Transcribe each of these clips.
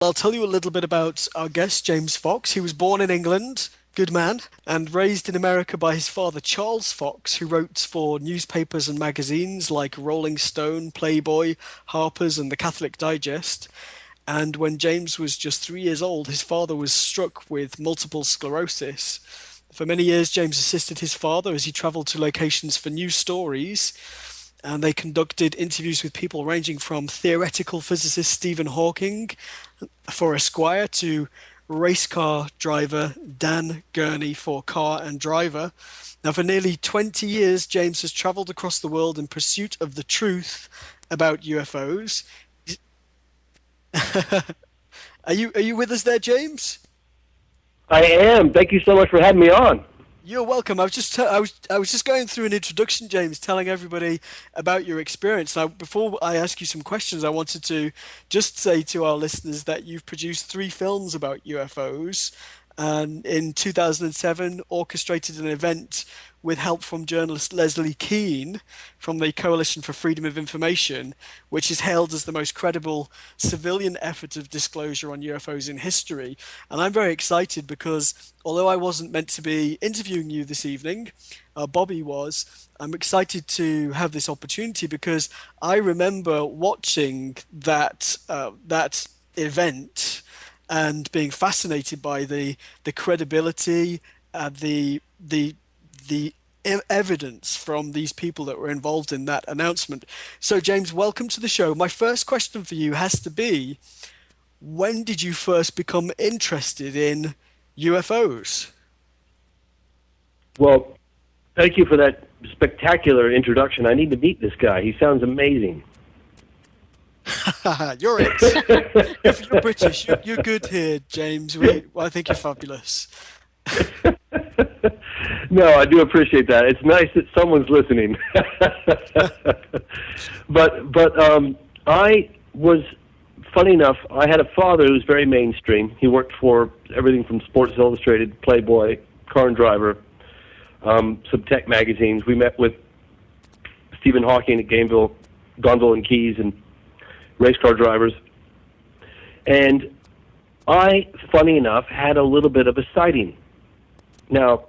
I'll tell you a little bit about our guest, James Fox. He was born in England, good man, and raised in America by his father, Charles Fox, who wrote for newspapers and magazines like Rolling Stone, Playboy, Harper's, and the Catholic Digest. And when James was just 3 years old, his father was struck with multiple sclerosis. For many years, James assisted his father as he traveled to locations for news stories, and they conducted interviews with people ranging from theoretical physicist Stephen Hawking for Esquire to race car driver Dan Gurney for Car and Driver. Now, for nearly 20 years, James has traveled across the world in pursuit of the truth about UFOs. Are you with us there, James? I am. Thank you so much for having me on. You're welcome. I was just going through an introduction, James, telling everybody about your experience. Now, before I ask you some questions, I wanted to just say to our listeners that you've produced three films about UFOs, and in 2007 orchestrated an event with help from journalist Leslie Keane from the Coalition for Freedom of Information, which is hailed as the most credible civilian effort of disclosure on UFOs in history. And I'm very excited because although I wasn't meant to be interviewing you this evening, Bobby was. I'm excited to have this opportunity because I remember watching that event and being fascinated by the credibility, the evidence from these people that were involved in that announcement. So, James, welcome to the show. My first question for you has to be, when did you first become interested in UFOs? Well, thank you for that spectacular introduction. I need to meet this guy. He sounds amazing. You're it. If you're British, you're good here, James. I think you're fabulous. No, I do appreciate that. It's nice that someone's listening. but I was, funny enough, I had a father who was very mainstream. He worked for everything from Sports Illustrated, Playboy, Car and Driver, some tech magazines. We met with Stephen Hawking at Gonville and Keys, and race car drivers. And I, funny enough, had a little bit of a sighting. Now,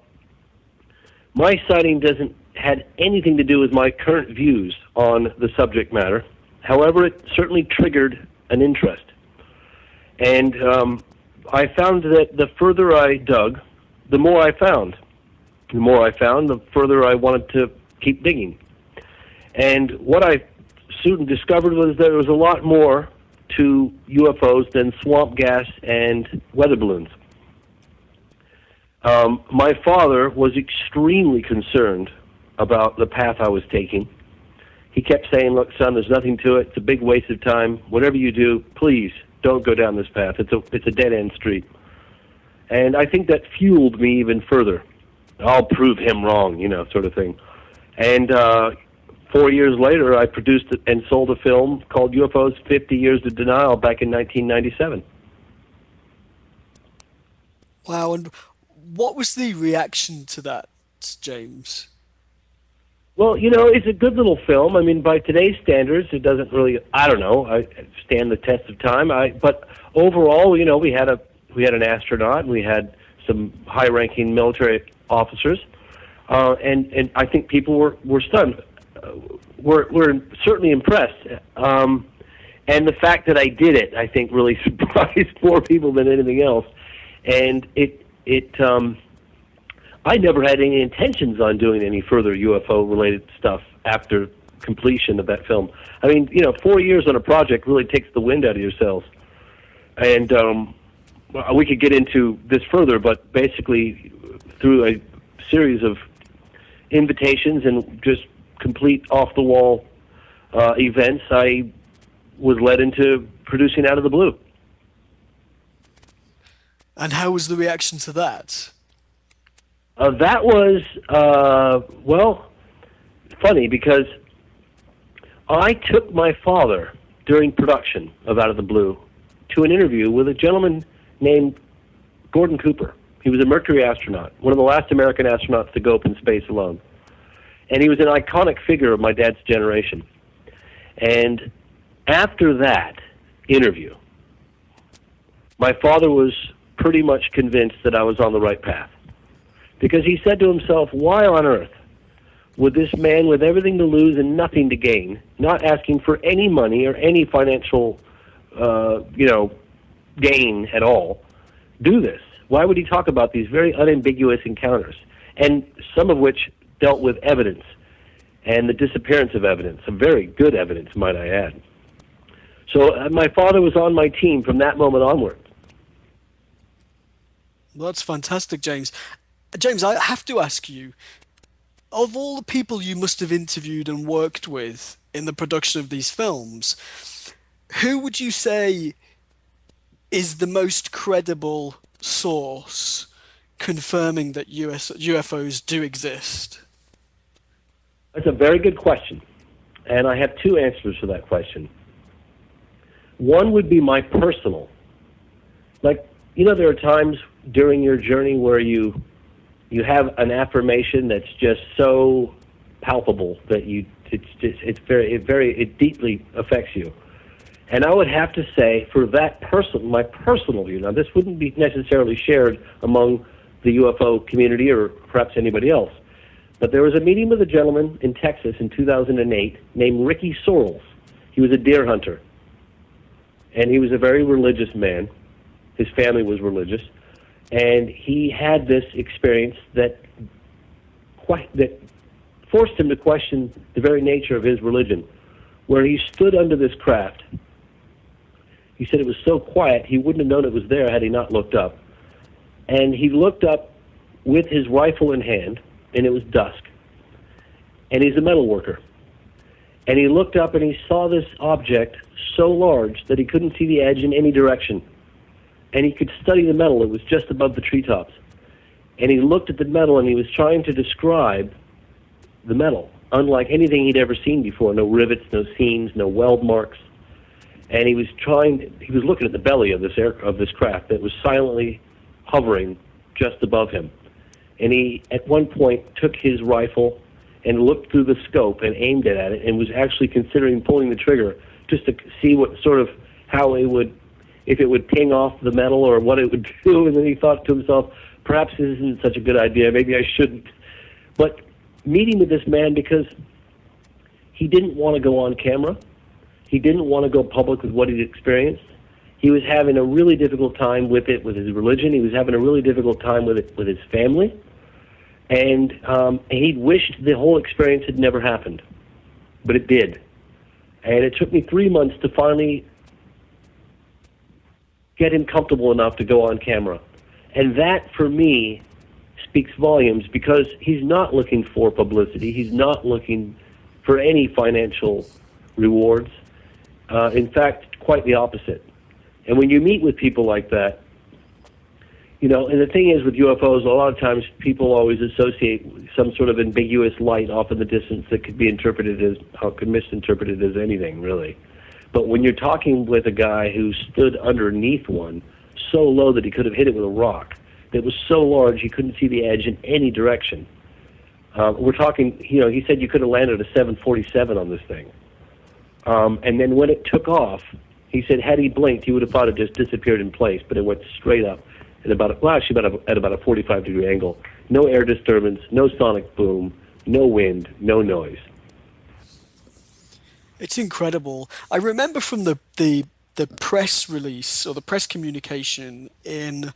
my sighting doesn't had anything to do with my current views on the subject matter. However, it certainly triggered an interest. And I found that the further I dug, the more I found. The more I found, the further I wanted to keep digging. And what I soon discovered was there was a lot more to UFOs than swamp gas and weather balloons. My father was extremely concerned about the path I was taking. He kept saying, look, son, there's nothing to it. It's a big waste of time. Whatever you do, please don't go down this path. It's a dead-end street. And I think that fueled me even further. I'll prove him wrong, sort of thing. And 4 years later, I produced and sold a film called UFOs 50 Years of Denial back in 1997. Wow, and what was the reaction to that, James? Well, it's a good little film. I mean, by today's standards, it doesn't really, I stand the test of time. But overall, we had an astronaut, and we had some high-ranking military officers, and I think people were stunned. We're certainly impressed. And the fact that I did it, I think, really surprised more people than anything else. And I never had any intentions on doing any further UFO-related stuff after completion of that film. I mean, 4 years on a project really takes the wind out of your sails. And we could get into this further, but basically through a series of invitations and just complete off-the-wall events, I was led into producing Out of the Blue. And how was the reaction to that? That was, funny because I took my father during production of Out of the Blue to an interview with a gentleman named Gordon Cooper. He was a Mercury astronaut, one of the last American astronauts to go up in space alone. And he was an iconic figure of my dad's generation. And after that interview, my father was pretty much convinced that I was on the right path. Because he said to himself, why on earth would this man with everything to lose and nothing to gain, not asking for any money or any financial, gain at all, do this? Why would he talk about these very unambiguous encounters, and some of which dealt with evidence and the disappearance of evidence, some very good evidence, might I add. So my father was on my team from that moment onward. Well, that's fantastic, James. James, I have to ask you, of all the people you must have interviewed and worked with in the production of these films, who would you say is the most credible source confirming that UFOs do exist? That's a very good question, and I have two answers for that question. One would be my personal. There are times during your journey where you have an affirmation that's just so palpable that it deeply affects you. And I would have to say, for that my personal view, now this wouldn't be necessarily shared among the UFO community or perhaps anybody else, but there was a meeting with a gentleman in Texas in 2008 named Ricky Sorrells. He was a deer hunter, and he was a very religious man. His family was religious, and he had this experience that forced him to question the very nature of his religion, where he stood under this craft. He said it was so quiet he wouldn't have known it was there had he not looked up. And he looked up with his rifle in hand, and it was dusk. And he's a metal worker. And he looked up and he saw this object so large that he couldn't see the edge in any direction. And he could study the metal. It was just above the treetops. And he looked at the metal and he was trying to describe the metal, unlike anything he'd ever seen before. No rivets, no seams, no weld marks. And he was looking at the belly of this craft that was silently hovering just above him. And he, at one point, took his rifle and looked through the scope and aimed it at it and was actually considering pulling the trigger just to see if it would ping off the metal or what it would do. And then he thought to himself, perhaps this isn't such a good idea, maybe I shouldn't. But meeting with this man, because he didn't want to go on camera, he didn't want to go public with what he'd experienced. He was having a really difficult time with it, with his religion. He was having a really difficult time with it with his family. And he'd wished the whole experience had never happened. But it did. And it took me 3 months to finally get him comfortable enough to go on camera. And that, for me, speaks volumes, because he's not looking for publicity. He's not looking for any financial rewards. In fact, quite the opposite. And when you meet with people like that, and the thing is with UFOs, a lot of times people always associate some sort of ambiguous light off in the distance that could be misinterpreted as anything, really. But when you're talking with a guy who stood underneath one so low that he could have hit it with a rock, that was so large he couldn't see the edge in any direction. We're talking, he said you could have landed a 747 on this thing. And then when it took off, he said had he blinked, he would have thought it just disappeared in place, but it went straight up at about a 45-degree angle. No air disturbance, no sonic boom, no wind, no noise. It's incredible. I remember from the press release or the press communication in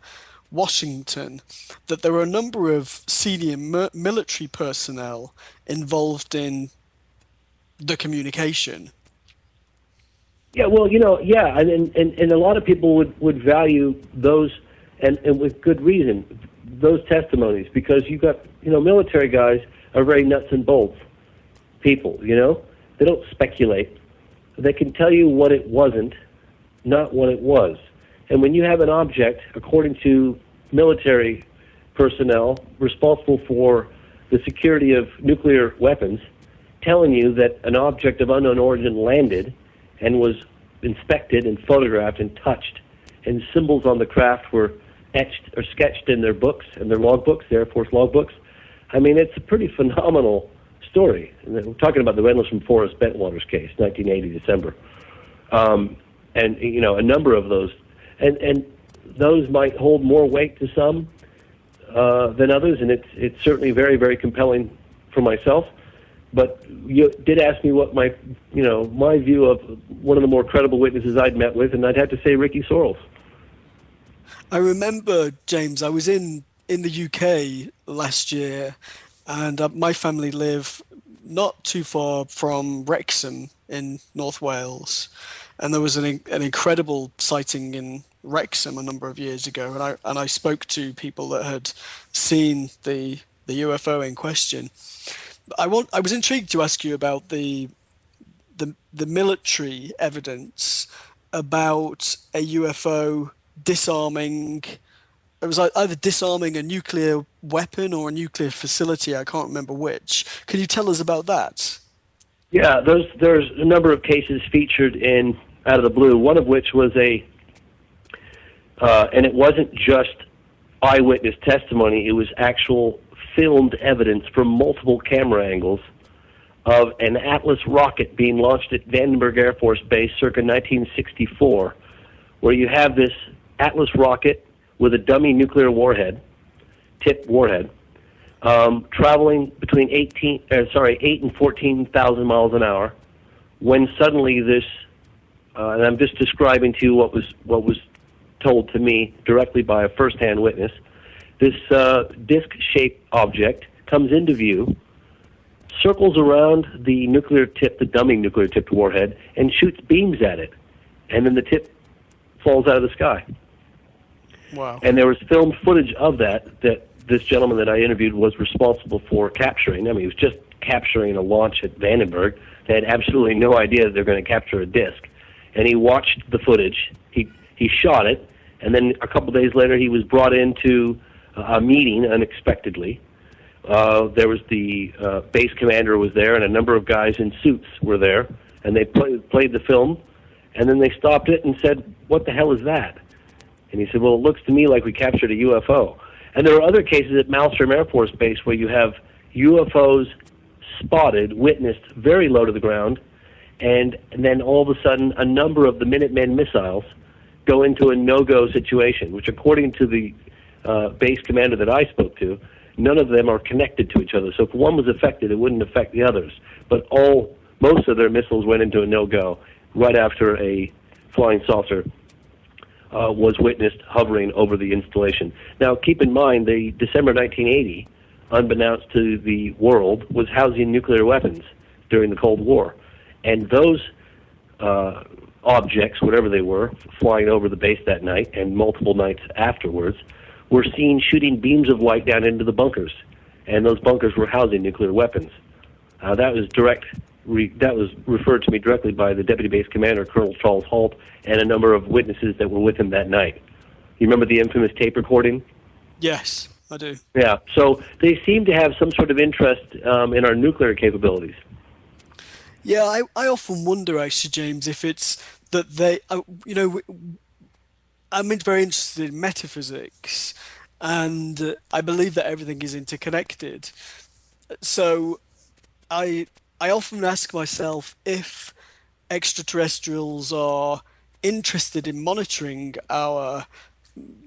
Washington that there were a number of senior military personnel involved in the communication. Yeah, well, and a lot of people would value those, and with good reason, those testimonies, because you've got, military guys are very nuts and bolts people, They don't speculate. They can tell you what it wasn't, not what it was. And when you have an object, according to military personnel responsible for the security of nuclear weapons, telling you that an object of unknown origin landed and was inspected and photographed and touched, and symbols on the craft were etched or sketched in their books, in their logbooks, the Air Force logbooks. I mean, it's a pretty phenomenal story. And we're talking about the Rendlesham Forest Bentwaters case, 1980 December, and a number of those. And those might hold more weight to some than others, and it's certainly very, very compelling for myself. But you did ask me what my view of one of the more credible witnesses I'd met with, and I'd have to say Ricky Sorrells. I remember, James, I was in the UK last year, and my family live not too far from Wrexham in North Wales, and there was an incredible sighting in Wrexham a number of years ago, and I spoke to people that had seen the UFO in question. I was intrigued to ask you about the military evidence about a UFO disarming. It was either disarming a nuclear weapon or a nuclear facility. I can't remember which. Can you tell us about that? Yeah, there's a number of cases featured in Out of the Blue. One of which was and it wasn't just eyewitness testimony. It was actual filmed evidence from multiple camera angles of an Atlas rocket being launched at Vandenberg Air Force Base circa 1964, where you have this Atlas rocket with a dummy nuclear tipped warhead, traveling between 8 and 14,000 miles an hour, when suddenly this, and I'm just describing to you what was told to me directly by a first-hand witness, this disc-shaped object comes into view, circles around the dummy nuclear-tipped warhead, and shoots beams at it, and then the tip falls out of the sky. Wow. And there was filmed footage of that this gentleman that I interviewed was responsible for capturing. I mean, he was just capturing a launch at Vandenberg. They had absolutely no idea that they were going to capture a disc. And he watched the footage. He shot it, and then a couple days later he was brought into a meeting unexpectedly. There was the base commander was there, and a number of guys in suits were there, and they played the film, and then they stopped it and said, "What the hell is that?" And he said, "Well, it looks to me like we captured a UFO." And there are other cases at Malmstrom Air Force Base where you have UFOs spotted, witnessed, very low to the ground, and then all of a sudden a number of the Minutemen missiles go into a no-go situation, which according to the base commander that I spoke to, none of them are connected to each other. So if one was affected, it wouldn't affect the others. But most of their missiles went into a no-go right after a flying saucer was witnessed hovering over the installation. Now, keep in mind, the December 1980, unbeknownst to the world, was housing nuclear weapons during the Cold War. And those objects, whatever they were, flying over the base that night and multiple nights afterwards, were seen shooting beams of light down into the bunkers. And those bunkers were housing nuclear weapons. That was referred to me directly by the Deputy Base Commander, Colonel Charles Halt, and a number of witnesses that were with him that night. You remember the infamous tape recording? Yes, I do. Yeah, so they seem to have some sort of interest in our nuclear capabilities. Yeah, I often wonder, actually, James, if it's that they, I'm very interested in metaphysics, and I believe that everything is interconnected. So I often ask myself if extraterrestrials are interested in monitoring our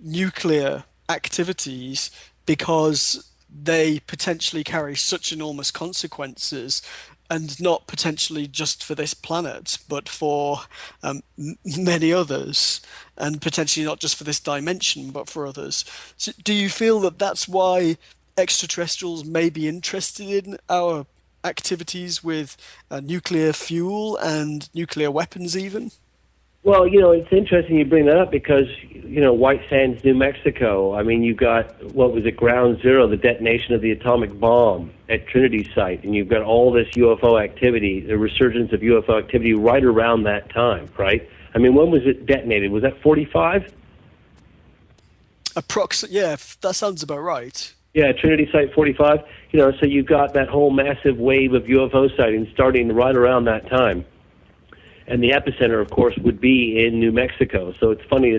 nuclear activities because they potentially carry such enormous consequences, and not potentially just for this planet, but for many others, and potentially not just for this dimension, but for others. So do you feel that that's why extraterrestrials may be interested in our activities with nuclear fuel and nuclear weapons even? Well, it's interesting you bring that up because, White Sands, New Mexico, I mean, you've got, what was it, Ground Zero, the detonation of the atomic bomb at Trinity Site, and you've got all this UFO activity, the resurgence of UFO activity right around that time, right? I mean, when was it detonated? Was that 45? Yeah, that sounds about right. Yeah, Trinity Site 45. So you've got that whole massive wave of UFO sightings starting right around that time. And the epicenter, of course, would be in New Mexico. So it's funny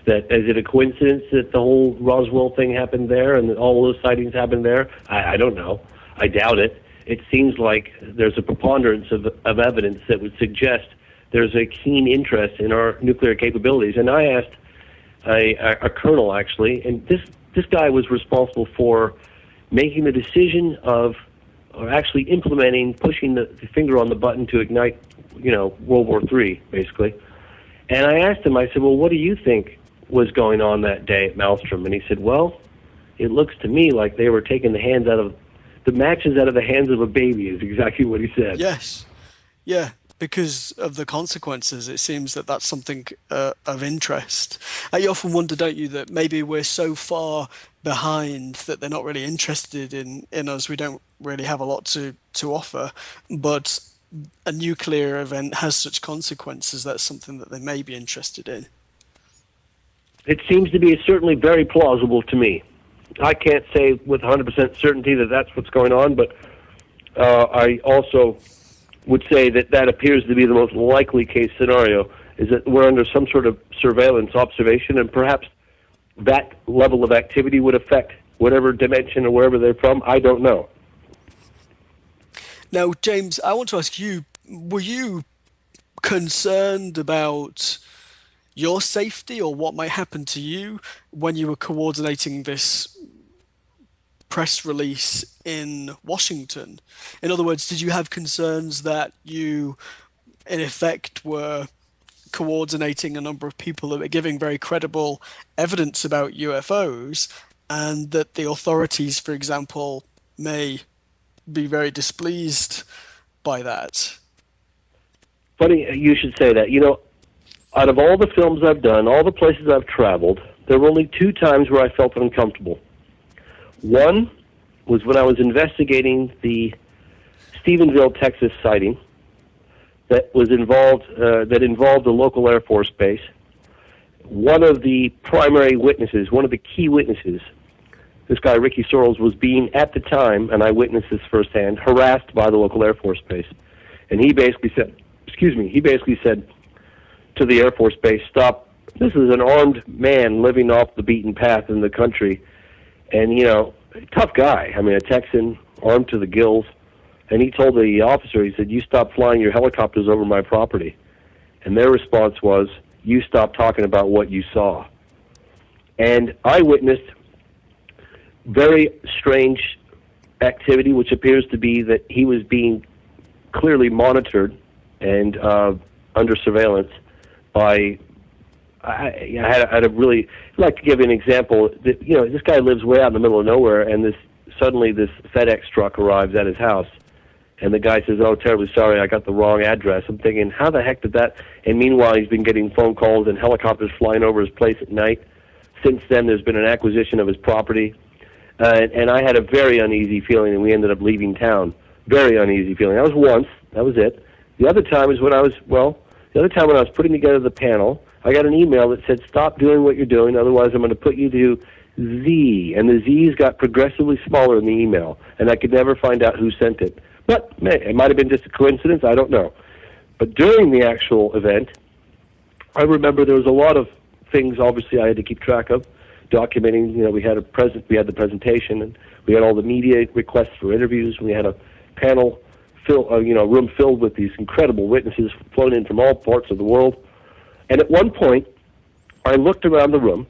that, is it a coincidence that the whole Roswell thing happened there and that all those sightings happened there? I don't know. I doubt it. It seems like there's a preponderance of evidence that would suggest there's a keen interest in our nuclear capabilities. And I asked a colonel actually, and this guy was responsible for making the decision of, or actually implementing, pushing the finger on the button to ignite, World War III, basically. And I asked him, I said, well, what do you think was going on that day at Maelstrom? And he said, well, it looks to me like they were taking the matches out of the hands of a baby, is exactly what he said. Yes. Yeah, because of the consequences, it seems that that's something of interest. You often wonder, don't you, that maybe we're so far behind that they're not really interested in us. We don't really have a lot to offer, but a nuclear event has such consequences. That's something that they may be interested in. It seems to be certainly very plausible to me. I can't say with 100% certainty that that's what's going on, but I also would say that appears to be the most likely case scenario, is that we're under some sort of surveillance observation, and perhaps that level of activity would affect whatever dimension or wherever they're from. I don't know. Now, James, I want to ask you, were you concerned about your safety or what might happen to you when you were coordinating this press release in Washington? In other words, did you have concerns that you, in effect, were coordinating a number of people that were giving very credible evidence about UFOs, and that the authorities, for example, may be very displeased by that? Funny you should say that. Out of all the films I've done, all the places I've traveled, there were only 2 times where I felt uncomfortable. One was when I was investigating the Stephenville, Texas sighting that involved a local Air Force base. One of the primary witnesses, one of the key witnesses, this guy Ricky Sorrells, was being, at the time, and I witnessed this firsthand, harassed by the local Air Force base. And he basically said to the Air Force base, stop, this is an armed man living off the beaten path in the country. And, tough guy. I mean, a Texan, armed to the gills. And he told the officer, he said, you stop flying your helicopters over my property. And their response was, you stop talking about what you saw. And I witnessed very strange activity, which appears to be that he was being clearly monitored and under surveillance by, I had a really, I'd like to give you an example. This guy lives way out in the middle of nowhere, and suddenly this FedEx truck arrives at his house, and the guy says, oh, terribly sorry, I got the wrong address. I'm thinking, how the heck did that? And meanwhile, he's been getting phone calls and helicopters flying over his place at night. Since then, there's been an acquisition of his property, and I had a very uneasy feeling, and we ended up leaving town. Very uneasy feeling. That was once. That was it. The other time is when I was putting together the panel, I got an email that said, stop doing what you're doing, otherwise I'm going to put you to Z. And the Z's got progressively smaller in the email, and I could never find out who sent it. But it might have been just a coincidence, I don't know. But during the actual event, I remember there was a lot of things, obviously, I had to keep track of, documenting. We had the presentation, and we had all the media requests for interviews, and we had a panel room filled with these incredible witnesses flown in from all parts of the world. And at one point, I looked around the room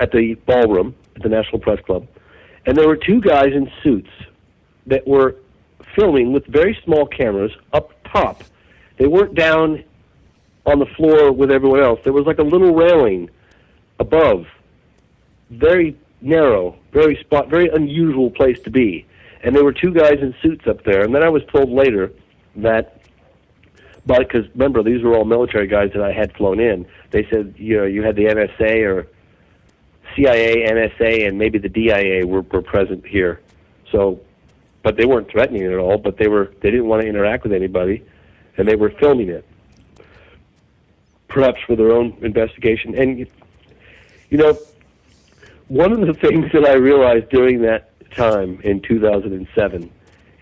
at the ballroom at the National Press Club, and there were 2 guys in suits that were filming with very small cameras up top. They weren't down on the floor with everyone else. There was like a little railing above, very narrow, very unusual place to be. And there were 2 guys in suits up there. And then I was told later that, because remember, these were all military guys that I had flown in. They said, you had the NSA or CIA, NSA, and maybe the DIA were present here. So, but they weren't threatening it at all. But they didn't want to interact with anybody, and they were filming it, perhaps for their own investigation. And one of the things that I realized during that time in 2007,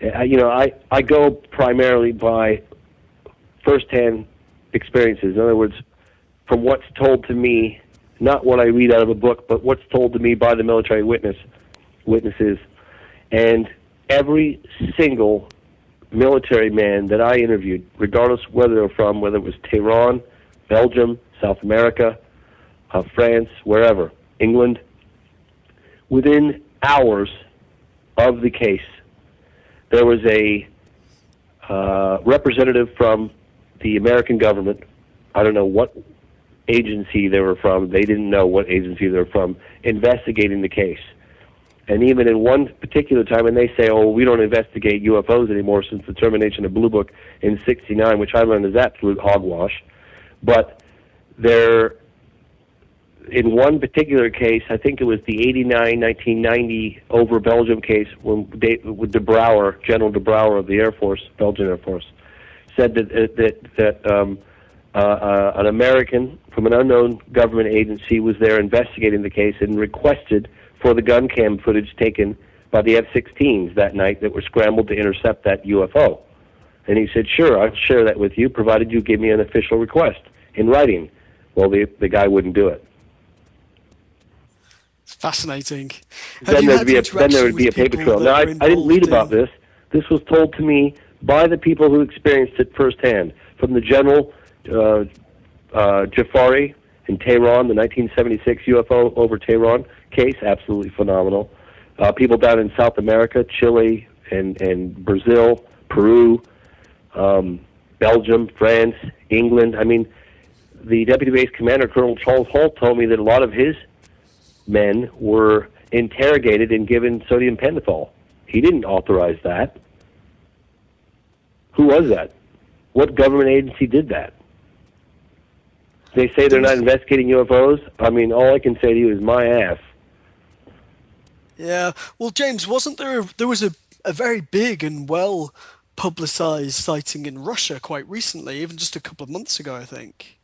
I go primarily by firsthand experiences. In other words, from what's told to me, not what I read out of a book, but what's told to me by the military witnesses. And every single military man that I interviewed, regardless whether it was from, whether it was Tehran, Belgium, South America, France, wherever, England. Within hours of the case, there was a representative from the American government. I don't know what agency they were from. They didn't know what agency they were from, investigating the case. And even in one particular time, and they say, oh, we don't investigate UFOs anymore since the termination of Blue Book in '69, which I learned is absolute hogwash. But there, in one particular case, I think it was the 89, 1990 over Belgium case, with De Brouwer, General De Brouwer of the Air Force, Belgian Air Force, said that an American from an unknown government agency was there investigating the case and requested for the gun cam footage taken by the F-16s that night that were scrambled to intercept that UFO. And he said, sure, I'll share that with you, provided you give me an official request in writing. Well, the guy wouldn't do it. It's fascinating. Then there would be a paper trail. Now, I didn't read about this. This was told to me by the people who experienced it firsthand, from the General Jafari in Tehran, the 1976 UFO over Tehran case, absolutely phenomenal. People down in South America, Chile and Brazil, Peru, Belgium, France, England. I mean, the Deputy Base Commander, Colonel Charles Holt, told me that a lot of his men were interrogated and given sodium pentothal. He didn't authorize that. Who was that? What government agency did that? They say they're not investigating UFOs. I mean, all I can say to you is my ass. Yeah. Well, James, wasn't there was a very big and well publicized sighting in Russia quite recently, even just a couple of months ago, I think.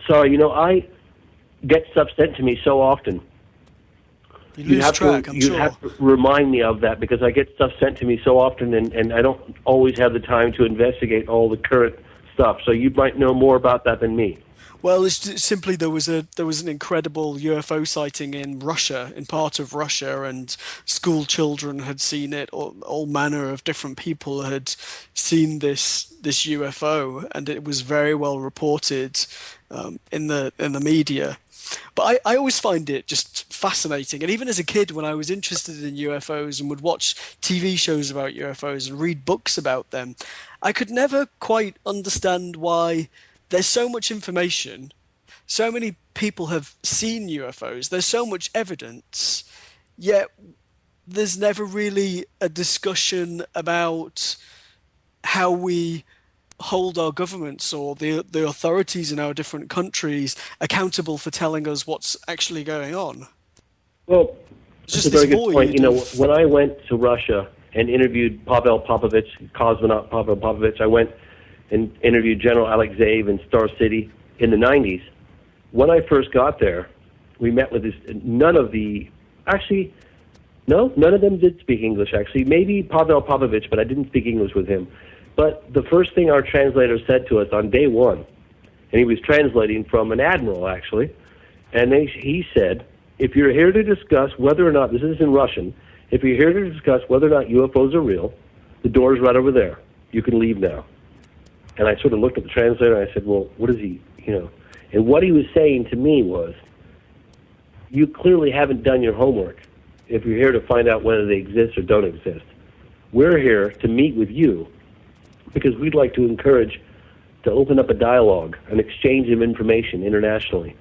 Sorry, I get stuff sent to me so often. You have to remind me of that, because I get stuff sent to me so often, and I don't always have the time to investigate all the current stuff. So you might know more about that than me. Well, it's simply there was an incredible UFO sighting in Russia, in part of Russia, and school children had seen it. All manner of different people had seen this UFO, and it was very well reported in the media. But I always find it just fascinating. And even as a kid, when I was interested in UFOs and would watch TV shows about UFOs and read books about them, I could never quite understand why there's so much information, so many people have seen UFOs, there's so much evidence, yet there's never really a discussion about how we hold our governments or the authorities in our different countries accountable for telling us what's actually going on. Well, it's that's a very good point. When I went to Russia and interviewed cosmonaut Pavel Popovich, I went and interviewed General Alexeyev in Star City in the 90s. When I first got there, we met with none of them did speak English, actually. Maybe Pavel Popovich, but I didn't speak English with him. But the first thing our translator said to us on day one, and he was translating from an admiral, actually, and he said, if you're here to discuss whether or not, this is in Russian, if you're here to discuss whether or not UFOs are real, the door's right over there. You can leave now. And I sort of looked at the translator and I said, well, what is he, And what he was saying to me was, you clearly haven't done your homework if you're here to find out whether they exist or don't exist. We're here to meet with you because we'd like to encourage to open up a dialogue, an exchange of information internationally,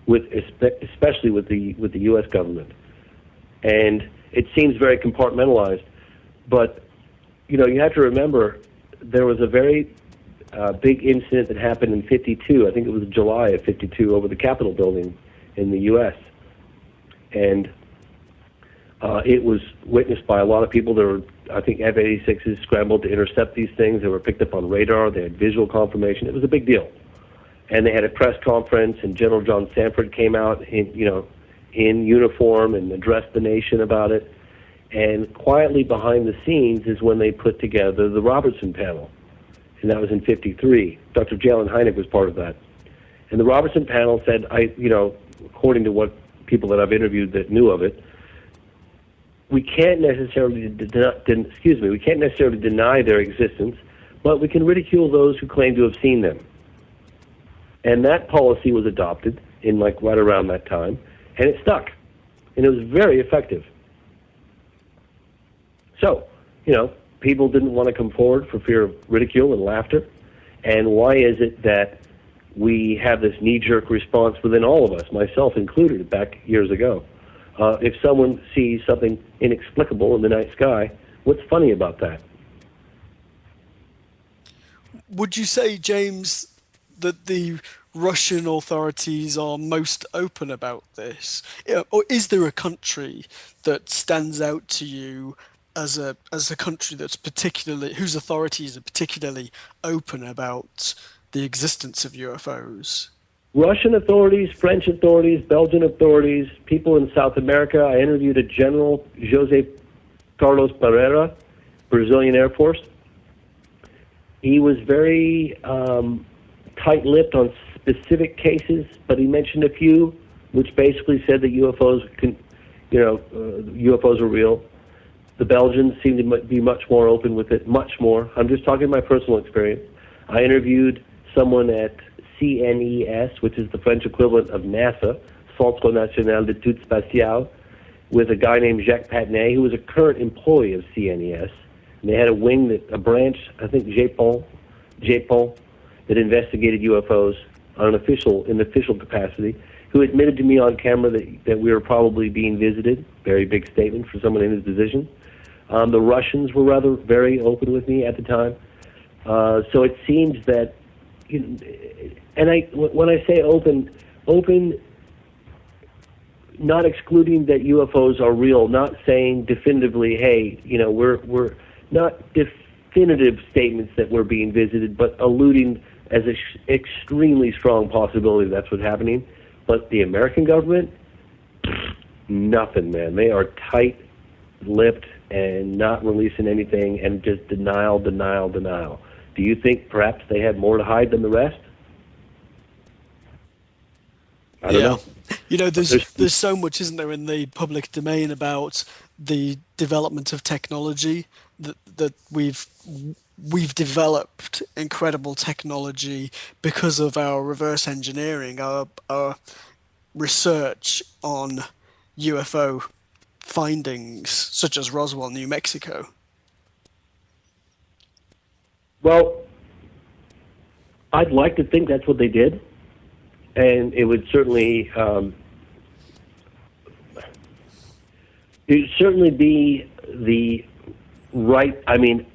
especially with the U.S. government. And it seems very compartmentalized, but you have to remember there was a very big incident that happened in '52. I think it was July of '52 over the Capitol building in the U.S. And it was witnessed by a lot of people. There were, I think, F-86s scrambled to intercept these things. They were picked up on radar. They had visual confirmation. It was a big deal. And they had a press conference, and General John Sanford came out in uniform and addressed the nation about it. And quietly behind the scenes is when they put together the Robertson panel. And that was in '53. Dr. Jalen Hynek was part of that. And the Robertson panel said, according to what people that I've interviewed that knew of it, we can't necessarily deny their existence, but we can ridicule those who claim to have seen them. And that policy was adopted in like right around that time, and it stuck, and it was very effective. So, people didn't want to come forward for fear of ridicule and laughter. And why is it that we have this knee-jerk response within all of us, myself included, back years ago? If someone sees something inexplicable in the night sky, what's funny about that? Would you say, James, that the Russian authorities are most open about this? Or is there a country that stands out to you as a country that's particularly whose authorities are particularly open about the existence of UFOs? Russian authorities, French authorities, Belgian authorities, people in South America. I interviewed a General Jose Carlos Pereira, Brazilian Air Force. He was very tight-lipped on specific cases, but he mentioned a few, which basically said that UFOs are real. The Belgians seem to be much more open with it, much more. I'm just talking my personal experience. I interviewed someone at CNES, which is the French equivalent of NASA, Centre National d'Études Spatiales, with a guy named Jacques Patnay, who was a current employee of CNES. And they had a branch, I think JPOL, that investigated UFOs in official capacity, who admitted to me on camera that we were probably being visited. Very big statement for someone in his position. The Russians were very open with me at the time. So it seems that, when I say open, not excluding that UFOs are real, not saying definitively, hey, we're not definitive statements that we're being visited, but alluding as an extremely strong possibility that's what's happening. But the American government, nothing, man. They are tight-lipped and not releasing anything, and just denial. Do you think perhaps they had more to hide than the rest? I don't know. There's so much, isn't there, in the public domain about the development of technology that we've developed incredible technology because of our reverse engineering, our research on UFO findings, such as Roswell, New Mexico. Well, I'd like to think that's what they did, and it would certainly be the right.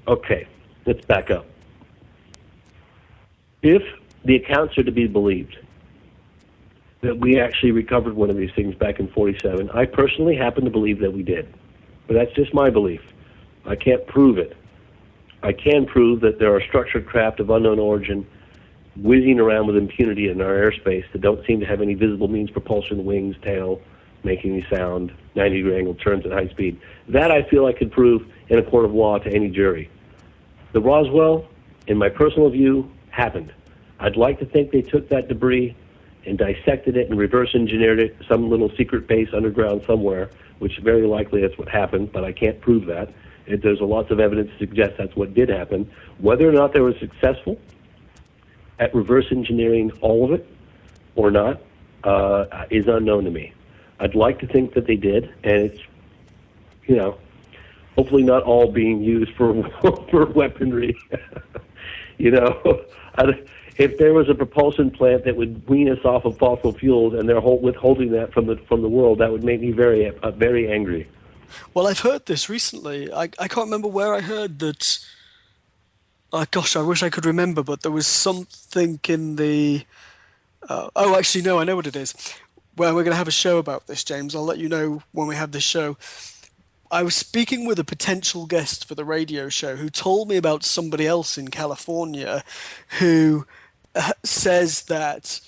Okay, let's back up. If the accounts are to be believed, that we actually recovered one of these things back in '47, I personally happen to believe that we did, but that's just my belief. I can't prove it. I can prove that there are structured craft of unknown origin whizzing around with impunity in our airspace that don't seem to have any visible means, propulsion, wings, tail, making any sound, 90-degree angle turns at high speed. That I feel I could prove in a court of law to any jury. The Roswell, in my personal view, happened. I'd like to think they took that debris and dissected it and reverse engineered it, some little secret base underground somewhere, which very likely that's what happened, but I can't prove that. There's lots of evidence to suggest that's what did happen. Whether or not they were successful at reverse engineering all of it or not is unknown to me. I'd like to think that they did, and it's, hopefully not all being used for weaponry. If there was a propulsion plant that would wean us off of fossil fuels and they're withholding that from the world, that would make me very angry. Well, I've heard this recently. I can't remember where I heard that. Gosh, I wish I could remember, but there was something in the. Oh, actually, no, I know what it is. Well, we're going to have a show about this, James. I'll let you know when we have this show. I was speaking with a potential guest for the radio show who told me about somebody else in California who says that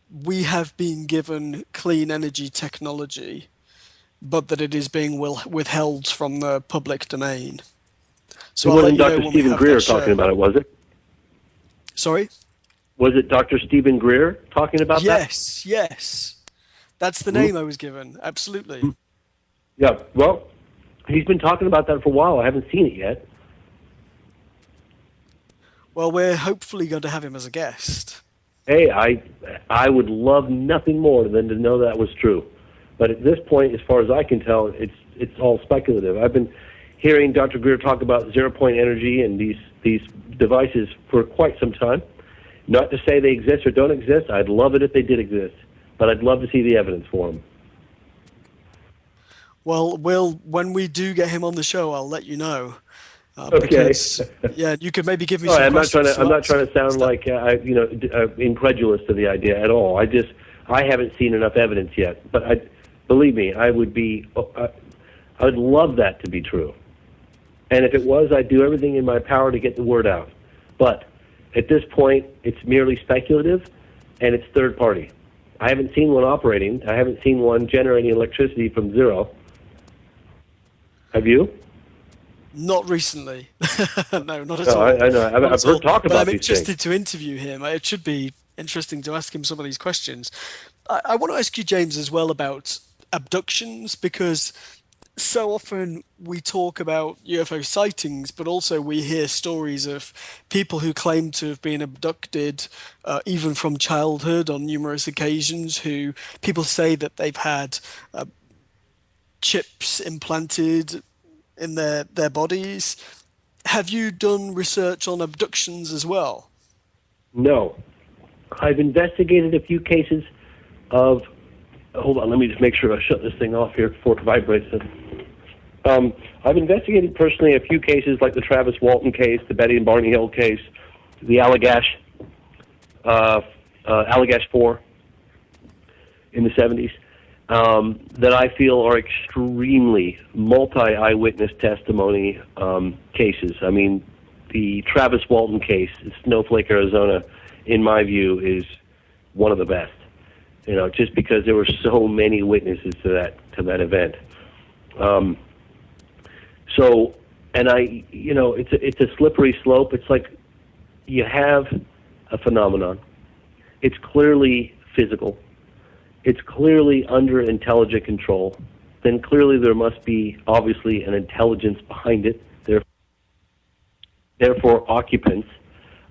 we have been given clean energy technology, but that it is being withheld from the public domain. So it wasn't Dr. Stephen Greer talking about it, was it? Sorry? Was it Dr. Stephen Greer talking about that? Yes. That's the name I was given. Absolutely. Yeah, well, he's been talking about that for a while. I haven't seen it yet. Well, we're hopefully going to have him as a guest. Hey, I would love nothing more than to know that was true. But at this point, as far as I can tell, it's all speculative. I've been hearing Dr. Greer talk about zero-point energy and these devices for quite some time. Not to say they exist or don't exist. I'd love it if they did exist, but I'd love to see the evidence for them. Well, when we do get him on the show, I'll let you know. Okay. Because yeah, you could maybe give me All right, some I'm not trying questions to. I'm to not trying to sound ask. like incredulous to the idea at all. I haven't seen enough evidence yet. But believe me, I would be. I would love that to be true. And if it was, I'd do everything in my power to get the word out. But at this point, it's merely speculative, and it's third party. I haven't seen one operating. I haven't seen one generating electricity from zero. Have you? Not recently. No, not at No, all. I know. Not I've at all. heard talk But about I'm these things. interested to interview him. It should be interesting to ask him some of these questions. I want to ask you, James, as well about abductions, because so often we talk about UFO sightings, but also we hear stories of people who claim to have been abducted, even from childhood on numerous occasions, who people say that they've had chips implanted in their bodies. Have you done research on abductions as well? No. I've investigated a few cases of. Hold on, let me just make sure I shut this thing off here before it vibrates. I've investigated personally a few cases like the Travis Walton case, the Betty and Barney Hill case, the Allagash 4 in the 70s, that I feel are extremely multi-eyewitness testimony cases. I mean, the Travis Walton case, Snowflake, Arizona, in my view, is one of the best. You know, just because there were so many witnesses to that event. So, and it's a slippery slope. It's like you have a phenomenon. It's clearly physical. It's clearly under intelligent control. Then clearly there must be obviously an intelligence behind it. Therefore, occupants.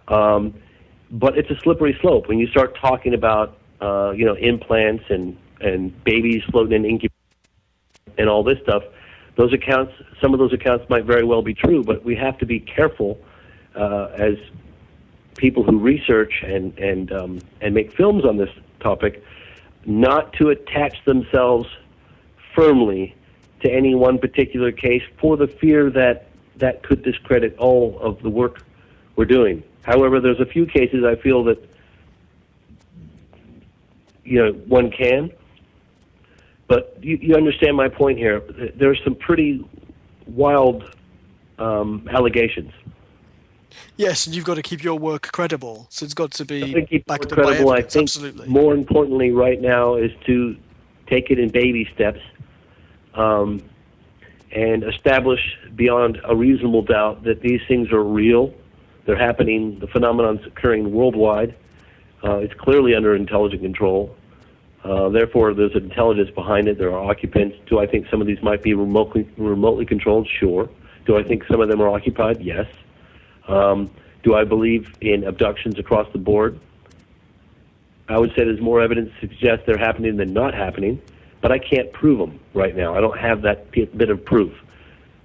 But it's a slippery slope when you start talking about implants and babies floating in incubators and all this stuff. Those accounts, some of those accounts might very well be true, but we have to be careful as people who research and make films on this topic, not to attach themselves firmly to any one particular case for the fear that that could discredit all of the work we're doing. However, there's a few cases I feel that one can. But you understand my point here. There's some pretty wild allegations. Yes, and you've got to keep your work credible, so it's got to I be think keep it backed up by credible. I evidence. think Absolutely. more importantly right now is to take it in baby steps and establish beyond a reasonable doubt that these things are real. They're happening. The phenomenon's occurring worldwide. It's clearly under intelligent control. Therefore, there's intelligence behind it. There are occupants. Do I think some of these might be remotely controlled? Sure. Do I think some of them are occupied? Yes. Do I believe in abductions across the board? I would say there's more evidence to suggest they're happening than not happening, but I can't prove them right now. I don't have that bit of proof.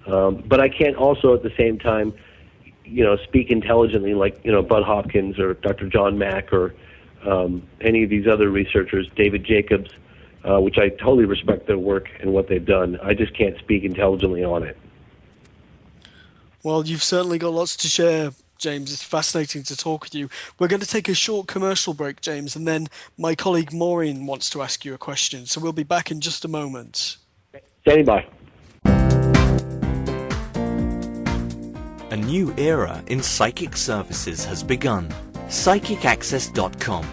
But I can't also at the same time, speak intelligently like, Bud Hopkins or Dr. John Mack or any of these other researchers, David Jacobs, which I totally respect their work and what they've done. I just can't speak intelligently on it. Well, you've certainly got lots to share, James. It's fascinating to talk with you. We're going to take a short commercial break, James, and then my colleague Maureen wants to ask you a question. So we'll be back in just a moment. Standing by. A new era in psychic services has begun. PsychicAccess.com.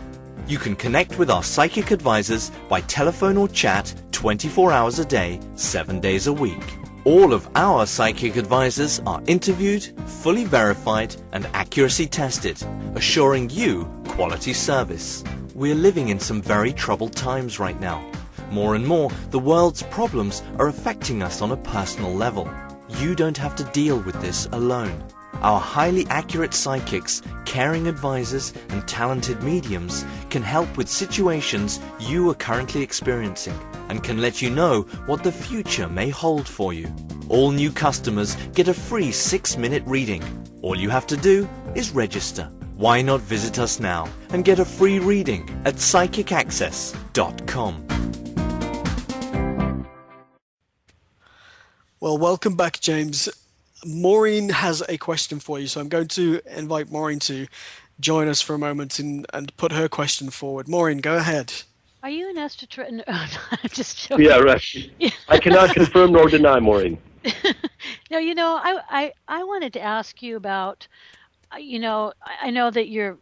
You can connect with our psychic advisors by telephone or chat 24 hours a day, 7 days a week. All of our psychic advisors are interviewed, fully verified, and accuracy tested, assuring you quality service. We're living in some very troubled times right now. More and more, the world's problems are affecting us on a personal level. You don't have to deal with this alone. Our highly accurate psychics, caring advisors, and talented mediums can help with situations you are currently experiencing and can let you know what the future may hold for you. All new customers get a free 6-minute reading. All you have to do is register. Why not visit us now and get a free reading at psychicaccess.com. Well, welcome back, James. Maureen has a question for you, so I'm going to invite Maureen to join us for a moment and put her question forward. Maureen, go ahead. Are you an extraterrestrial? No, I'm just joking. Yeah, right. I cannot confirm nor deny, Maureen. No, I wanted to ask you about, I know that you're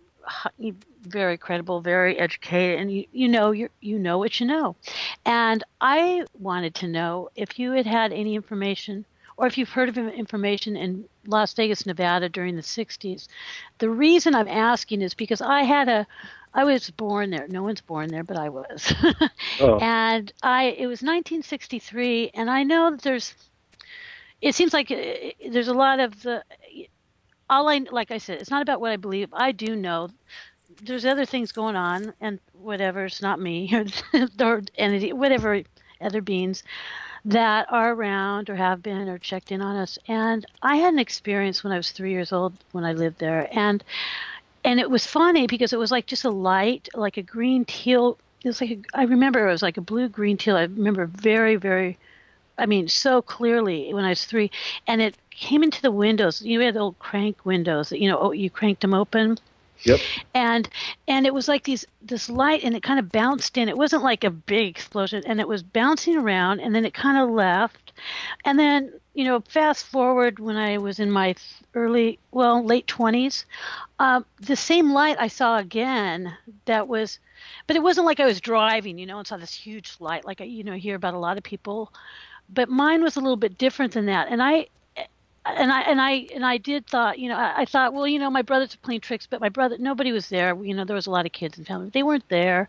very credible, very educated, and you know what you know. And I wanted to know if you had any information, or if you've heard of information in Las Vegas, Nevada during the 60s. The reason I'm asking is because I was born there. No one's born there, but I was. Oh. And it was 1963, and I know that it seems like there's a lot of like I said, it's not about what I believe. I do know there's other things going on, and whatever, it's not me or entity, whatever other beings that are around or have been or checked in on us. And I had an experience when I was 3 years old when I lived there, and it was funny because it was like just a light, like a green teal. It was like I remember it was like a blue green teal. I remember very, very, so clearly when I was 3, and it came into the windows. You had old crank windows that you cranked them open. Yep. And it was like this light, and it kind of bounced in. It wasn't like a big explosion, and it was bouncing around, and then it kind of left. And then, fast forward when I was in my late 20s, the same light I saw again but it wasn't like I was driving, and saw this huge light like I hear about a lot of people. But mine was a little bit different than that. And I did thought, I thought, well, my brothers were playing tricks, but nobody was there. There was a lot of kids and family. They weren't there.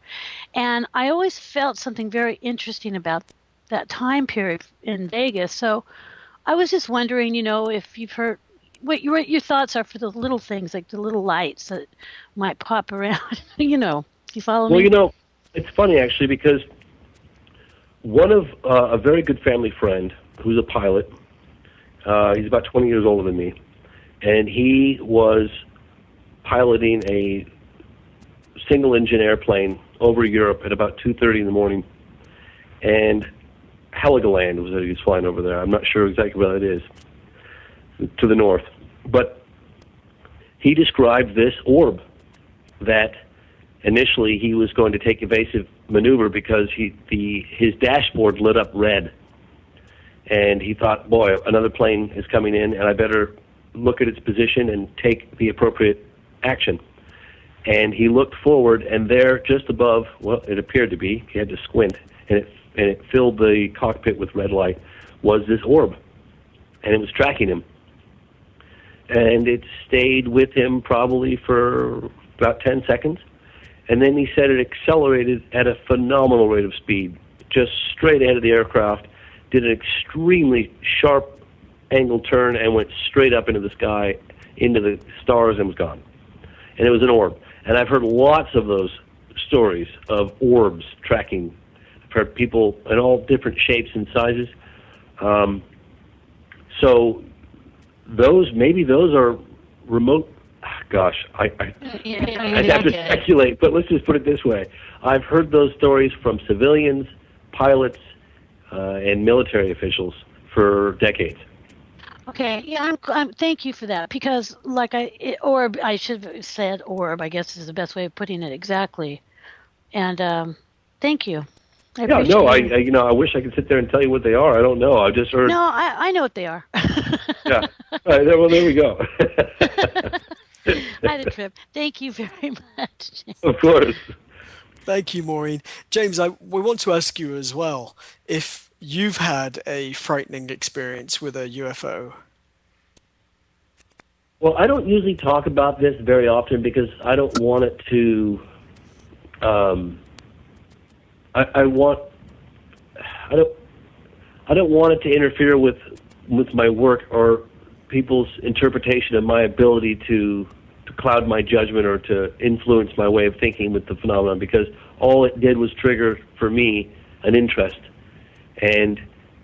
And I always felt something very interesting about that time period in Vegas. So I was just wondering, if you've heard what your thoughts are for the little things, like the little lights that might pop around, you follow me? Well, it's funny actually, because one of a very good family friend who's a pilot, he's about 20 years older than me, and he was piloting a single-engine airplane over Europe at about 2:30 in the morning, and Heligoland was that he was flying over there. I'm not sure exactly where that is, to the north. But he described this orb that initially he was going to take evasive maneuver because his dashboard lit up red. And he thought, boy, another plane is coming in, and I better look at its position and take the appropriate action. And he looked forward, and there, just above, well, it appeared to be, he had to squint, and it filled the cockpit with red light, was this orb. And it was tracking him. And it stayed with him probably for about 10 seconds. And then he said it accelerated at a phenomenal rate of speed, just straight ahead of the aircraft, did an extremely sharp angle turn and went straight up into the sky, into the stars, and was gone. And it was an orb. And I've heard lots of those stories of orbs tracking. I've heard people in all different shapes and sizes. So maybe those are remote. Gosh, I'd have to speculate, but let's just put it this way. I've heard those stories from civilians, pilots, and military officials for decades. Okay, yeah, thank you for that, because orb, I should have said orb, I guess is the best way of putting it exactly. And thank you. I wish I could sit there and tell you what they are. I don't know. I just heard. No, I know what they are. Yeah. All right, well, there we go. I had a trip. Thank you very much, James. Of course. Thank you, Maureen. James, we want to ask you as well if you've had a frightening experience with a UFO. Well, I don't usually talk about this very often because I don't want it to. I don't want it to interfere with my work or people's interpretation of my ability to cloud my judgment or to influence my way of thinking with the phenomenon, because all it did was trigger for me an interest. And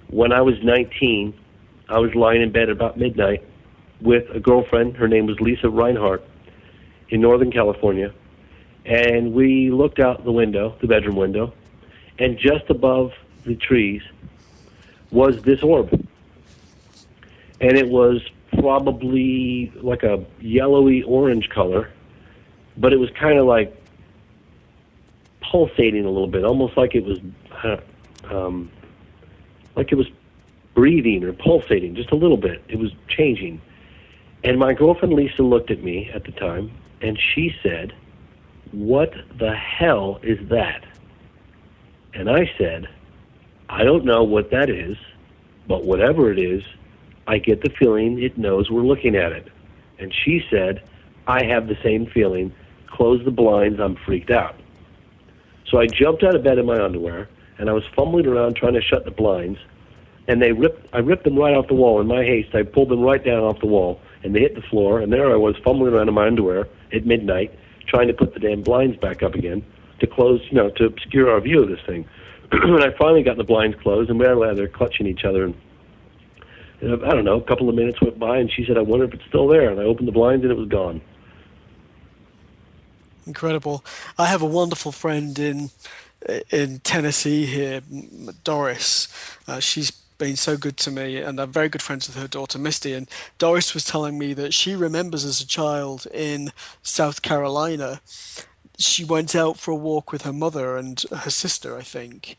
when I was 19, I was lying in bed about midnight with a girlfriend. Her name was Lisa Reinhardt, in Northern California. And we looked out the window, the bedroom window, and just above the trees was this orb. And it was probably like a yellowy orange color, but it was kind of like pulsating a little bit, almost like it was breathing or pulsating just a little bit. It was changing. And my girlfriend Lisa looked at me at the time, and she said, "What the hell is that?" And I said, "I don't know what that is, but whatever it is, I get the feeling it knows we're looking at it." And she said, "I have the same feeling. Close the blinds, I'm freaked out." So I jumped out of bed in my underwear, and I was fumbling around trying to shut the blinds, and I ripped them right off the wall. In my haste, I pulled them right down off the wall, and they hit the floor, and there I was fumbling around in my underwear at midnight, trying to put the damn blinds back up again to close, to obscure our view of this thing. And I finally got the blinds closed, and we were there clutching each other, and I don't know, a couple of minutes went by, and she said, "I wonder if it's still there." And I opened the blinds, and it was gone. Incredible. I have a wonderful friend in Tennessee here, Doris. She's been so good to me, and I'm very good friends with her daughter Misty. And Doris was telling me that she remembers as a child in South Carolina, she went out for a walk with her mother and her sister, I think,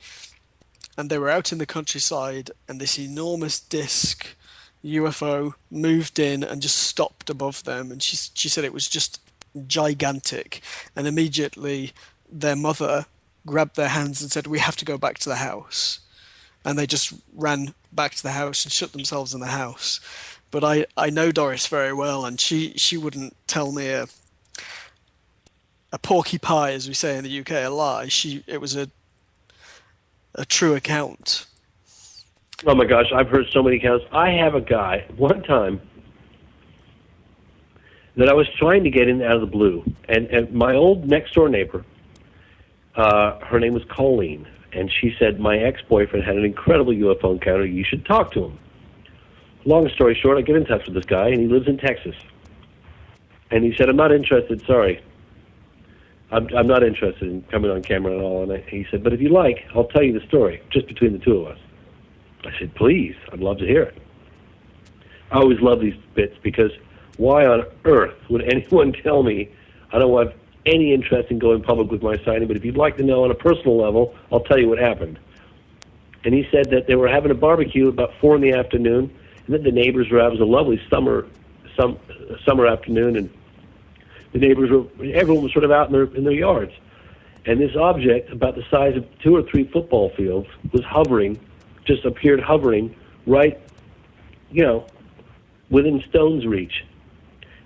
and they were out in the countryside, and this enormous disc UFO moved in and just stopped above them, and she said it was just gigantic, and immediately their mother grabbed their hands and said, "We have to go back to the house," and they just ran back to the house and shut themselves in the house. But I know Doris very well, and she wouldn't tell me a porky pie, as we say in the UK, a lie. It was a true account. Oh my gosh, I've heard so many accounts. I have a guy, one time, that I was trying to get in out of the blue. And my old next-door neighbor, her name was Colleen, and she said, "My ex-boyfriend had an incredible UFO encounter. You should talk to him." Long story short, I get in touch with this guy, and he lives in Texas. And he said, "I'm not interested, sorry. I'm not interested in coming on camera at all." And he said, "But if you like, I'll tell you the story, just between the two of us." I said, "Please, I'd love to hear it." I always love these bits, because why on earth would anyone tell me I don't have any interest in going public with my sighting, but if you'd like to know on a personal level, I'll tell you what happened. And he said that they were having a barbecue about 4 in the afternoon, and that the neighbors were out. It was a lovely summer afternoon, and everyone was sort of out in their yards. And this object, about the size of 2 or 3 football fields, was hovering, just appeared hovering right, within stone's reach.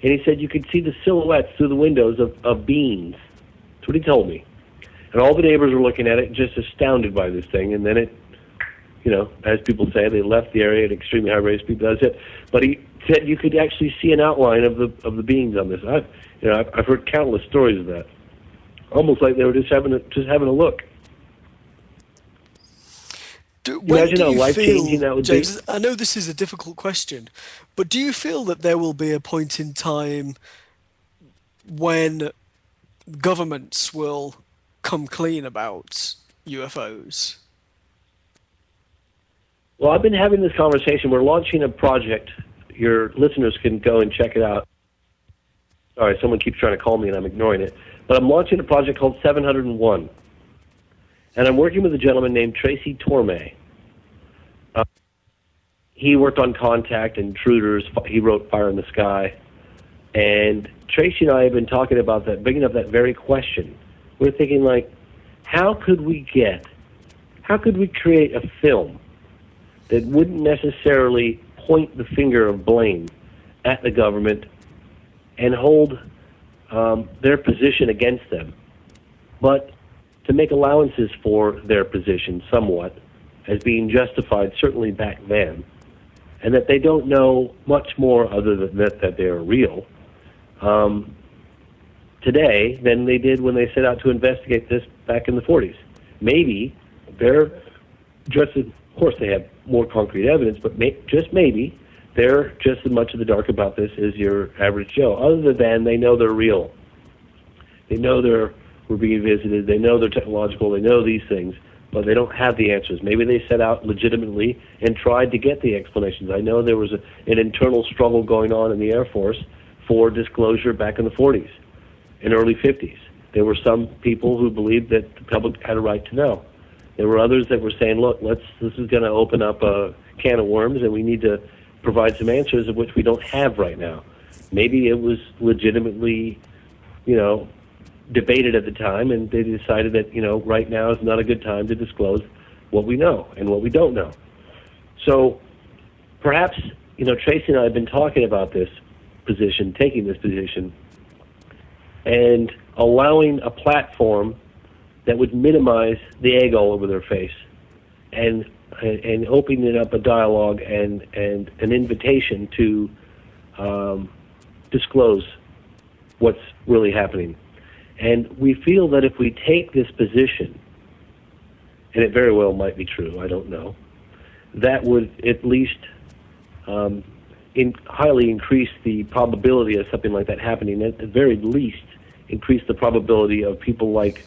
And he said you could see the silhouettes through the windows of beings. That's what he told me. And all the neighbors were looking at it, just astounded by this thing. And then it, as people say, they left the area at extremely high rate of speed. That's it. But he said you could actually see an outline of the beings on this. I've heard countless stories of that. Almost like they were just having a look. Imagine how life-changing that would be. James, I know this is a difficult question, but do you feel that there will be a point in time when governments will come clean about UFOs? Well, I've been having this conversation. We're launching a project. Your listeners can go and check it out. Sorry, someone keeps trying to call me and I'm ignoring it. But I'm launching a project called 701. And I'm working with a gentleman named Tracy Torme. He worked on Contact, Intruders. He wrote Fire in the Sky. And Tracy and I have been talking about that, bringing up that very question. We're thinking, how could we create a film that wouldn't necessarily point the finger of blame at the government and hold their position against them, but to make allowances for their position somewhat as being justified, certainly back then, and that they don't know much more other than that they are real today than they did when they set out to investigate this back in the 40s. Maybe they're just, of course they have more concrete evidence, but just maybe they're just as much in the dark about this as your average Joe, other than they know they're real. They know we're being visited, they know they're technological, they know these things, but they don't have the answers. Maybe they set out legitimately and tried to get the explanations. I know there was an internal struggle going on in the Air Force for disclosure back in the 40s and early 50s. There were some people who believed that the public had a right to know. There were others that were saying, look, this is going to open up a can of worms, and we need to provide some answers of which we don't have right now. Maybe it was legitimately, debated at the time, and they decided that, right now is not a good time to disclose what we know and what we don't know. So perhaps, Tracy and I have been talking about this position, taking this position, and allowing a platform that would minimize the egg all over their face, and opening up a dialogue and an invitation to disclose what's really happening. And we feel that if we take this position, and it very well might be true, I don't know, that would at least highly increase the probability of something like that happening. At the very least, increase the probability of people like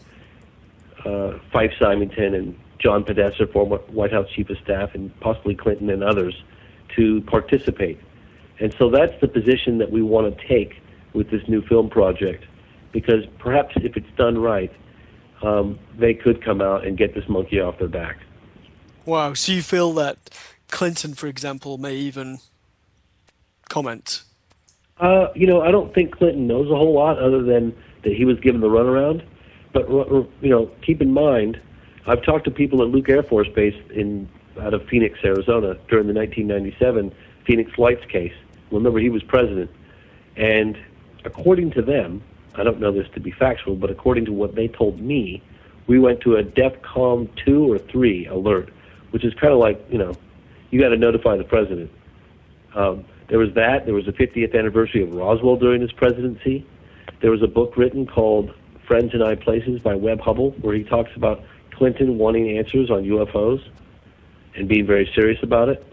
Fife Symington and John Podesta, former White House Chief of Staff, and possibly Clinton and others, to participate. And so that's the position that we want to take with this new film project, because perhaps if it's done right, they could come out and get this monkey off their back. Wow, so you feel that Clinton, for example, may even comment? I don't think Clinton knows a whole lot other than that he was given the runaround. But, keep in mind, I've talked to people at Luke Air Force Base out of Phoenix, Arizona, during the 1997 Phoenix Lights case. Remember, he was president. And according to them, I don't know this to be factual, but according to what they told me, we went to a DEFCON 2 or 3 alert, which is kind of like, you got to notify the president. There was that. There was the 50th anniversary of Roswell during his presidency. There was a book written called Friends in High Places by Webb Hubbell, where he talks about Clinton wanting answers on UFOs and being very serious about it.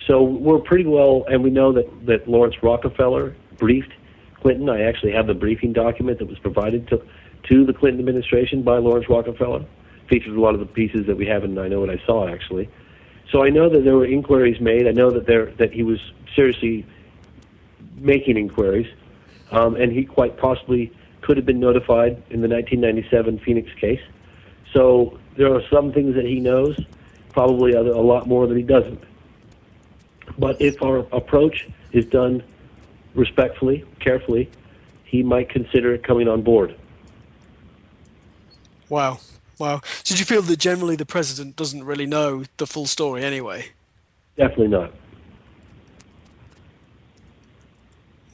So we're pretty well, and we know that Lawrence Rockefeller briefed Clinton. I actually have the briefing document that was provided to the Clinton administration by Lawrence Rockefeller. Features a lot of the pieces that we have in I Know What I Saw, actually. So I know that there were inquiries made. I know that he was seriously making inquiries, and he quite possibly could have been notified in the 1997 Phoenix case. So there are some things that he knows, probably a lot more that he doesn't. But if our approach is done respectfully, carefully, he might consider coming on board. Wow. So do you feel that generally the president doesn't really know the full story anyway? Definitely not.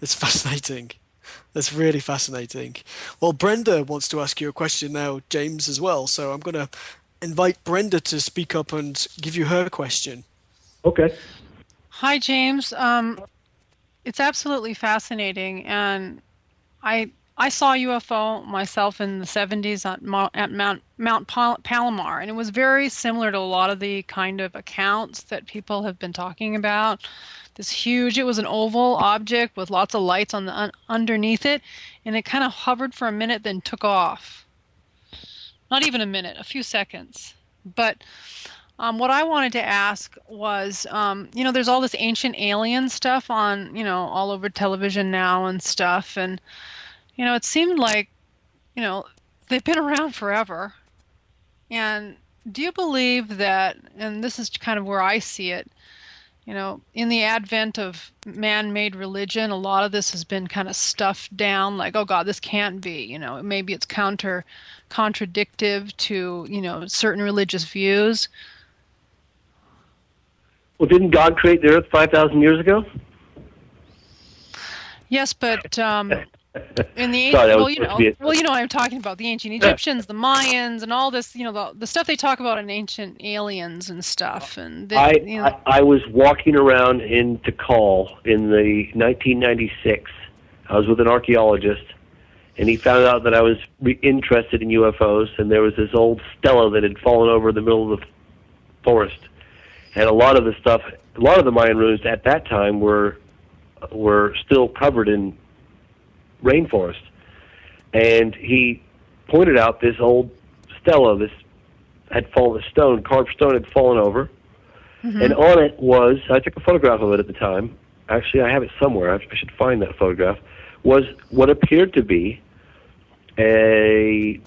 It's fascinating. That's really fascinating. Well, Brenda wants to ask you a question now, James, as well. So I'm going to invite Brenda to speak up and give you her question. Okay. Hi, James. It's absolutely fascinating, and I saw a UFO myself in the 70s at Mount Palomar, and it was very similar to a lot of the kind of accounts that people have been talking about. It was an oval object with lots of lights on the underneath it, and it kind of hovered for a minute, then took off. Not even a minute, a few seconds. But what I wanted to ask was, there's all this ancient alien stuff on, all over television now and stuff, and it seemed like, they've been around forever. And do you believe that, and this is kind of where I see it, in the advent of man-made religion, a lot of this has been kind of stuffed down, like, oh God, this can't be, maybe it's contradictive to, certain religious views. Well, didn't God create the earth 5,000 years ago? Yes, but In the Sorry, that was well, supposed to be it. I'm talking about the ancient Egyptians, the Mayans, and all this, the stuff they talk about in ancient aliens and stuff, and I was walking around in Tikal in the 1996. I was with an archaeologist, and he found out that I was interested in UFOs, and there was this old stela that had fallen over the middle of the forest, and a lot of the Mayan ruins at that time were still covered in rainforest, and he pointed out this old stela, this had fallen, carved stone had fallen over, and on it was, I took a photograph of it at the time, actually I have it somewhere, I should find that photograph, was what appeared to be a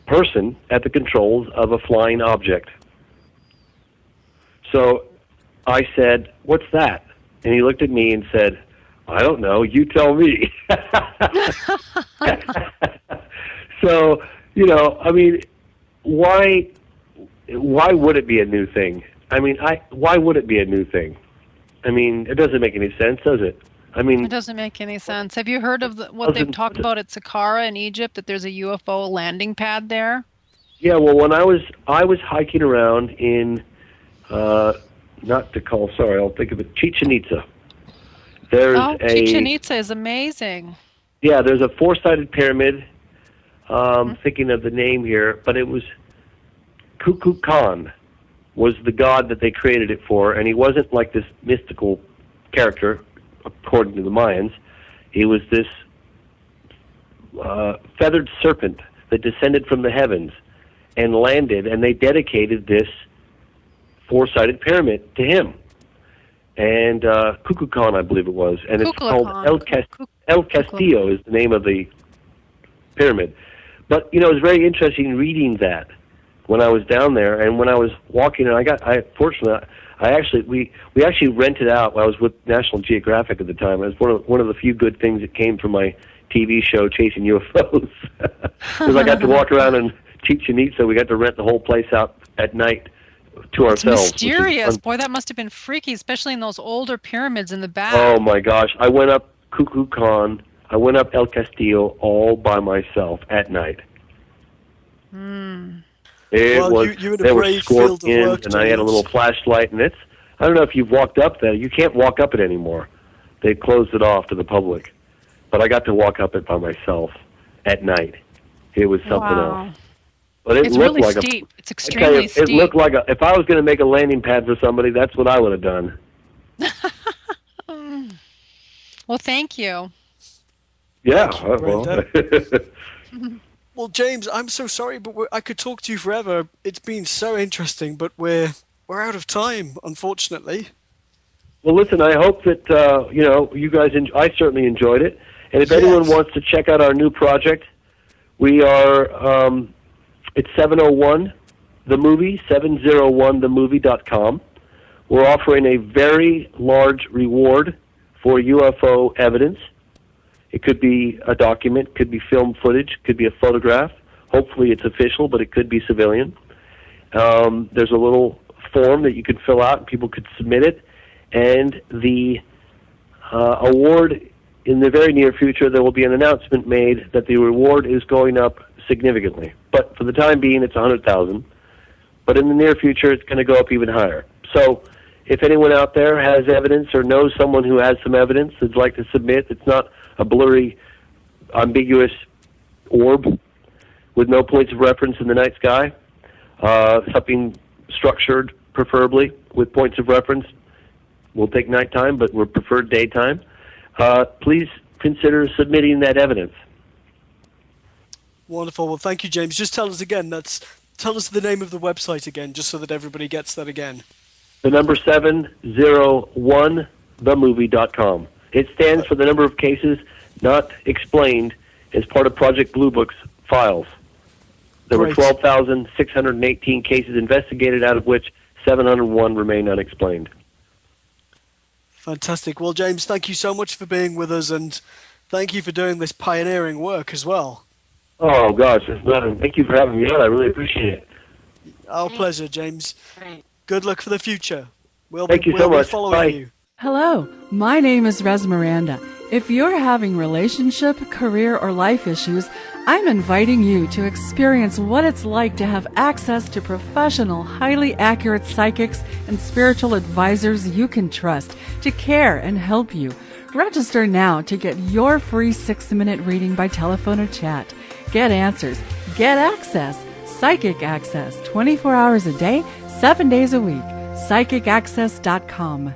person at the controls of a flying object. So I said, "What's that?" And he looked at me and said, "I don't know, you tell me." So, I mean, why would it be a new thing? I mean, why would it be a new thing? I mean, it doesn't make any sense, does it? I mean, it doesn't make any sense. Have you heard of what they've talked about at Saqqara in Egypt, that there's a UFO landing pad there? Yeah, well, when I was hiking around in, not Tikal, sorry, I'll think of it, Chichen Itza. Chichen Itza is amazing. Yeah, there's a four-sided pyramid. Thinking of the name here, but it was Kukulkan was the god that they created it for, and he wasn't like this mystical character, according to the Mayans. He was this feathered serpent that descended from the heavens and landed, and they dedicated this four-sided pyramid to him. And Kukulkan, I believe it was, and it's called El Castillo is the name of the pyramid. But it was very interesting reading that when I was down there, and when I was walking, and we actually rented out. I was with National Geographic at the time. It was one of the few good things that came from my TV show Chasing UFOs, because I got to walk around in Chichen Itza. We got to rent the whole place out at night to ourselves. It's mysterious, boy. That must have been freaky, especially in those older pyramids in the back. Oh my gosh! I went up Kukulkan. I went up El Castillo all by myself at night. There were scorpions, and I had a little flashlight, and I don't know if you've walked up there. You can't walk up it anymore. They closed it off to the public. But I got to walk up it by myself at night. It was something else. But it's really steep. It's extremely steep. It looked like if I was going to make a landing pad for somebody, that's what I would have done. Well, thank you. Yeah. Well, James, I'm so sorry, but I could talk to you forever. It's been so interesting, but we're out of time, unfortunately. Well, listen, I hope that you guys. I certainly enjoyed it, and if anyone wants to check out our new project, we are. It's 701 the movie 701themovie.com. We're offering a very large reward for UFO evidence. It could be a document, could be film footage, could be a photograph. Hopefully it's official, but it could be civilian. There's a little form that you could fill out, and people could submit it. And the award, in the very near future, there will be an announcement made that the reward is going up significantly. But for the time being, it's $100,000. But in the near future, it's going to go up even higher. So if anyone out there has evidence or knows someone who has some evidence that'd like to submit, it's not a blurry, ambiguous orb with no points of reference in the night sky, something structured, preferably, with points of reference. We'll take nighttime, but we're preferred daytime. Please consider submitting that evidence. Wonderful. Well, thank you, James. Just tell us again. Tell us the name of the website again, just so that everybody gets that again. The number 701themovie.com. It stands for the number of cases not explained as part of Project Blue Book's files. There were 12,618 cases investigated, out of which 701 remain unexplained. Fantastic. Well, James, thank you so much for being with us, and thank you for doing this pioneering work as well. Oh, gosh, thank you for having me on. I really appreciate it. Our pleasure, James. Good luck for the future. Thank you so much. Following you. Hello, my name is Res Miranda, If you're having relationship, career, or life issues, I'm inviting you to experience what it's like to have access to professional, highly accurate psychics and spiritual advisors you can trust to care and help you. Register now to get your free 6-minute reading by telephone or chat. Get answers. Get access. Psychic access. 24 hours a day, 7 days a week. PsychicAccess.com.